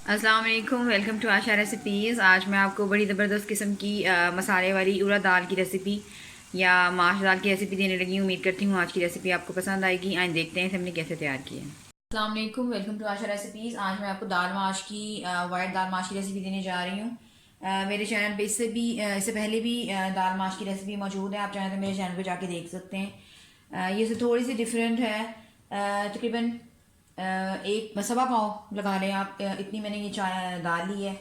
अस्सलाम वालेकुम, welcome to Asha recipes. आज मैं आपको बड़ी ज़बरदस्त किस्म की मसाले वाली उड़द दाल की रेसिपी या माश दाल की रेसिपी देने लगी हूँ। उम्मीद करती हूँ आज की रेसिपी आपको पसंद आएगी। आज देखते हैं हमने कैसे तैयार की है। अस्सलाम वालेकुम, वेलकम टू आशा रेसिपीज़। आज मैं आपको दाल माश की वाइट दाल माश की रेसिपी देने जा रही हूँ। मेरे चैनल पे इससे पहले भी दाल माश की रेसिपी मौजूद है। आप चाहें तो मेरे चैनल पे जाके देख सकते हैं। ये से थोड़ी सी डिफरेंट है। तकरीबन एक सवा पाव लगा लें आप। इतनी मैंने ये चाय दाल ली है।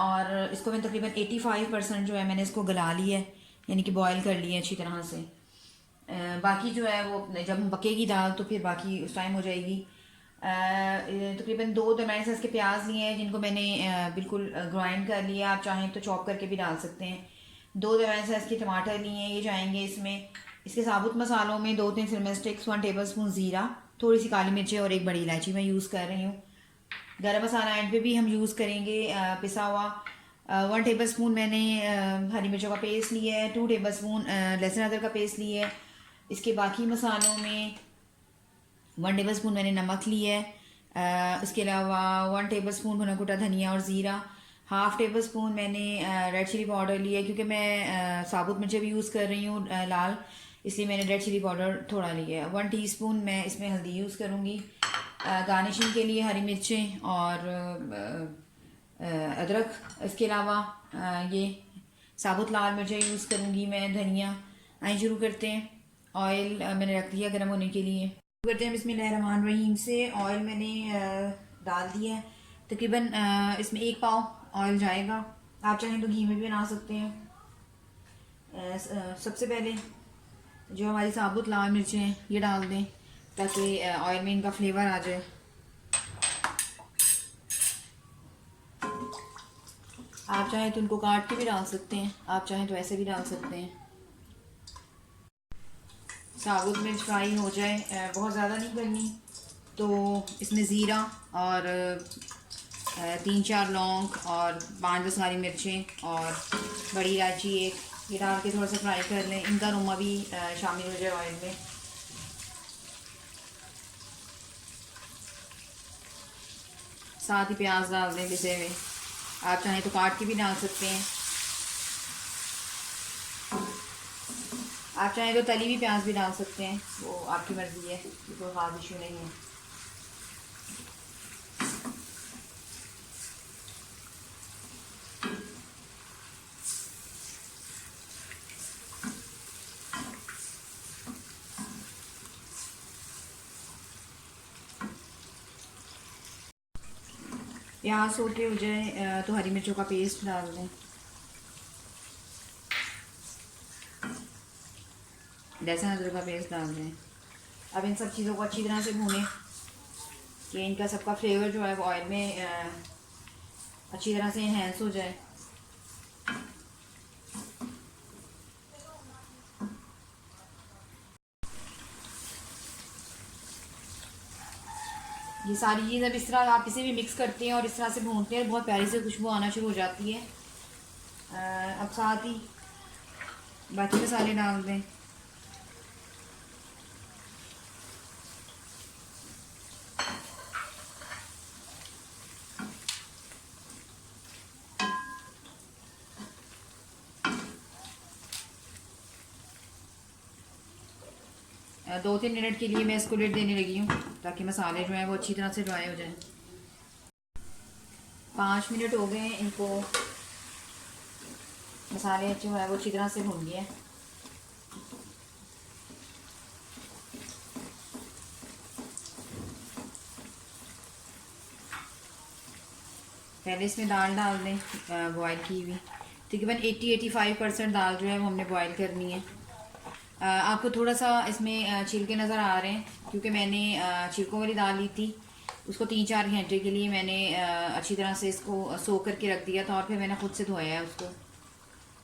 और इसको मैं तकरीबन 85% जो है मैंने इसको गला ली है, यानी कि बॉईल कर ली है अच्छी तरह से। बाकी जो है वो जब पकेगी दाल तो फिर बाकी उस टाइम हो जाएगी। तकरीबन 2 दरमियाने साइज़ के प्याज लिए हैं जिनको मैंने बिल्कुल ग्राइंड कर लिया। आप चाहें तो चॉप करके भी डाल सकते हैं। 2 दरमियाने साइज़ के टमाटर लिए हैं, ये जाएंगे इसमें। इसके साबुत मसालों में 2-3 सिनेमन स्टिक्स, 1 टेबल स्पून ज़ीरा, थोड़ी सी काली मिर्चें और एक बड़ी इलायची मैं यूज़ कर रही हूँ। गरम मसाला एंड पे भी हम यूज़ करेंगे पिसा हुआ। 1 टेबल स्पून मैंने हरी मिर्चों का पेस्ट लिया है। 2 टेबल स्पून लहसुन अदरक का पेस्ट लिया है। इसके बाकी मसालों में 1 टेबल स्पून मैंने नमक लिया है। इसके अलावा 1 टेबल स्पून भुना कुटा धनिया और ज़ीरा। 1/2 टेबल स्पून मैंने रेड चिली पाउडर लिया है, क्योंकि मैं साबुत मिर्चें भी यूज़ कर रही हूँ लाल, इसलिए मैंने रेड चिली पाउडर थोड़ा लिया है। 1 टीस्पून मैं इसमें हल्दी यूज़ करूँगी। गार्निशिंग के लिए हरी मिर्चें और अदरक। इसके अलावा ये साबुत लाल मिर्चें यूज़ करूँगी मैं, धनिया। आइए शुरू करते हैं। ऑयल मैंने रख दिया गर्म होने के लिए। शुरू करते हैं बिस्मिल्लाहिर्रहमानिर्रहीम से। ऑयल मैंने डाल दिया है। तकरीबन इसमें 1 पाव ऑयल जाएगा। आप चाहें तो घी में भी बना सकते हैं। सबसे पहले जो हमारी साबुत लाल मिर्चें हैं ये डाल दें, ताकि ऑयल में इनका फ्लेवर आ जाए। आप चाहें तो इनको काट के भी डाल सकते हैं, आप चाहें तो ऐसे भी डाल सकते हैं। साबुत मिर्च फ्राई हो जाए, बहुत ज़्यादा नहीं करनी, तो इसमें ज़ीरा और 3-4 लौंग और 5-10 हरी मिर्चें और बड़ी इलायची एक, ये डाल के थोड़ा सा फ्राई कर लें। इनका अरोमा भी शामिल हो जाए ऑयल में। साथ ही प्याज डाल दें पिसे हुए। आप चाहें तो काट के भी डाल सकते हैं। आप चाहें तो तली भी प्याज भी डाल सकते हैं, वो आपकी मर्ज़ी है, कोई ख़ास इशू नहीं है। प्याज सोटे हो जाए तो हरी मिर्चों का पेस्ट डाल दें। लहसुन अदरक का पेस्ट डाल दें। अब इन सब चीज़ों को अच्छी तरह से भूनें कि इनका सबका फ्लेवर जो है वो ऑयल में अच्छी तरह से इन्हेंस हो जाए। ये सारी चीज़ अब इस तरह आप इसे भी मिक्स करते हैं और इस तरह से भूनते हैं, बहुत प्यारी से खुशबू आना शुरू हो जाती है। अब साथ ही बाकी मसाले डाल दें। 2-3 मिनट के लिए मैं इसको लिड देने लगी हूँ, ताकि मसाले जो हैं वो अच्छी तरह से ड्राई हो जाएं। 5 मिनट हो गए हैं इनको, मसाले जो है वो अच्छी तरह से भून गए हैं। पहले इसमें दाल डाल दें बॉयल की हुई। तकरीबन 80-85% दाल जो है वो हमने बॉयल करनी है। आपको थोड़ा सा इसमें छिलके नज़र आ रहे हैं, क्योंकि मैंने छिलकों वाली दाल ली थी। उसको 3-4 घंटे के लिए मैंने अच्छी तरह से इसको सोख करके रख दिया था और फिर मैंने ख़ुद से धोया है उसको,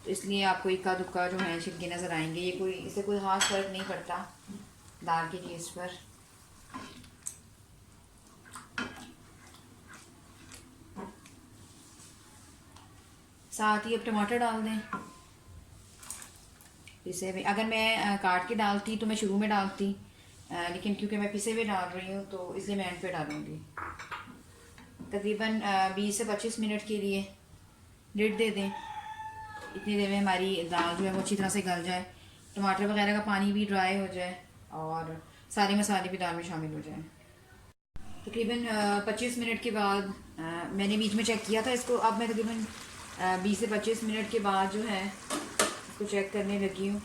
तो इसलिए आपको इक्का दुक्का जो है छिलके नज़र आएंगे। ये कोई इससे कोई ख़ास फ़र्क नहीं पड़ता दाल के टेस्ट पर। साथ ही अब टमाटर डाल दें पिसे हुए। अगर मैं काट के डालती तो मैं शुरू में डालती, लेकिन क्योंकि मैं पिसे हुए डाल रही हूँ तो इसलिए मैं एंड पे डालूँगी। तकरीबन 20 से 25 मिनट के लिए लिड दे दें। इतनी देर में हमारी दाल जो है वो अच्छी तरह से गल जाए, टमाटर वगैरह का पानी भी ड्राई हो जाए और सारे मसाले भी दाल में शामिल हो जाए। तकरीबन 25 मिनट के बाद मैंने बीच में चेक किया था इसको। अब मैं तकरीबन 20 से 25 मिनट के बाद जो है इसको चेक करने लगी हूँ।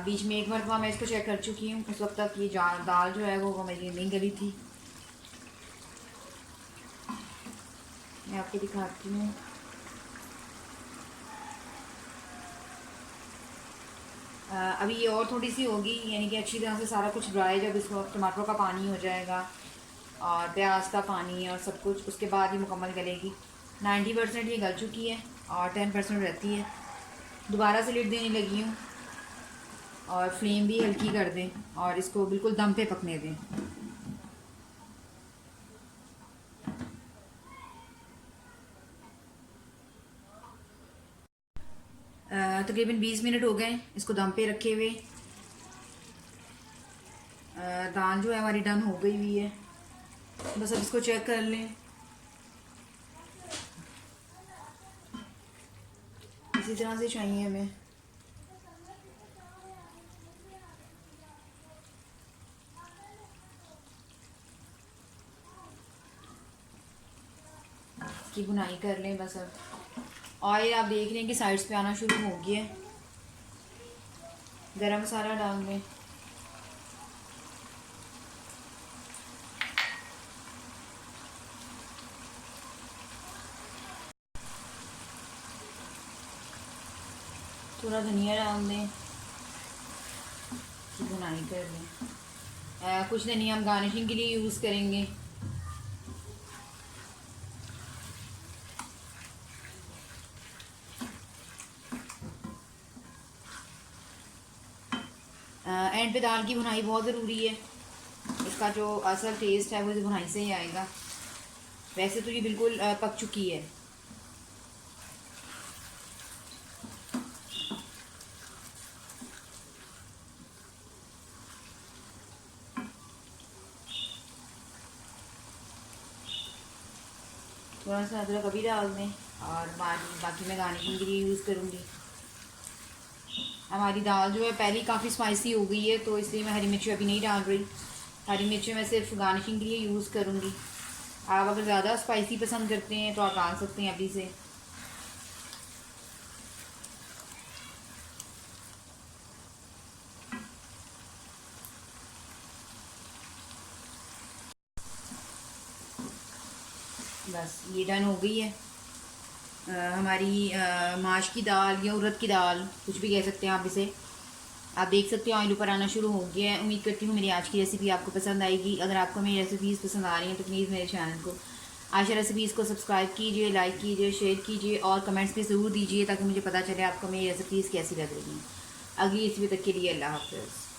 बीच में एक मरतबा मैं इसको चेक कर चुकी हूँ। उस वक्त तक ये दाल जो है वो मेरी नहीं गली थी। मैं आपको दिखाती हूँ। अभी ये और थोड़ी सी होगी, यानी कि अच्छी तरह से सारा कुछ ड्राई, जब इसको टमाटरों का पानी हो जाएगा और प्याज का पानी और सब कुछ, उसके बाद ही मुकम्मल गलेगी। 90% ये गल चुकी है और 10% रहती है। दोबारा से लिड देने लगी हूँ और फ्लेम भी हल्की कर दें और इसको बिल्कुल दम पे पकने दें। तकरीबन 20 मिनट हो गए इसको दम पे रखे हुए। दाल जो है हमारी डन हो गई हुई है। बस अब इसको चेक कर लें। इसी तरह से चाहिए हमें। इसकी बुनाई कर लें बस। अब ऑयल आप देख रहे हैं कि साइड्स पे आना शुरू हो गया है। गरम मसाला डाल दें। थोड़ा धनिया डाल दें। बुनाई कर लें। कुछ धनिया हम गार्निशिंग के लिए यूज़ करेंगे। एंड पे दाल की भुनाई बहुत ज़रूरी है। इसका जो असल टेस्ट है वो इस भुनाई से ही आएगा। वैसे तो ये बिल्कुल पक चुकी है। थोड़ा सा अदरक अभी डाल दें और बाकी मैं गार्निशिंग के लिए यूज़ करूँगी। हमारी दाल जो है पहले काफ़ी स्पाइसी हो गई है, तो इसलिए मैं हरी मिर्ची अभी नहीं डाल रही। हरी मिर्ची मैं सिर्फ गार्निशिंग के लिए यूज़ करूँगी। आप अगर ज़्यादा स्पाइसी पसंद करते हैं तो आप डाल सकते हैं अभी से। बस ये डन हो गई है हमारी माश की दाल या उड़द की दाल, कुछ भी कह सकते हैं आप इसे। आप देख सकते हैं ऑयल ऊपर आना शुरू हो गया है। उम्मीद करती हूँ मेरी आज की रेसिपी आपको पसंद आएगी। अगर आपको मेरी रेसिपीज़ पसंद आ रही हैं तो प्लीज़ मेरे चैनल को आशा रेसिपीज़ को सब्सक्राइब कीजिए, लाइक कीजिए, शेयर कीजिए और कमेंट्स भी ज़रूर दीजिए ताकि मुझे पता चले आपको मेरी रेसिपीज़ कैसी लग रही हैं। अगली रेसिपी तक के लिए अल्लाह हाफ़िज़।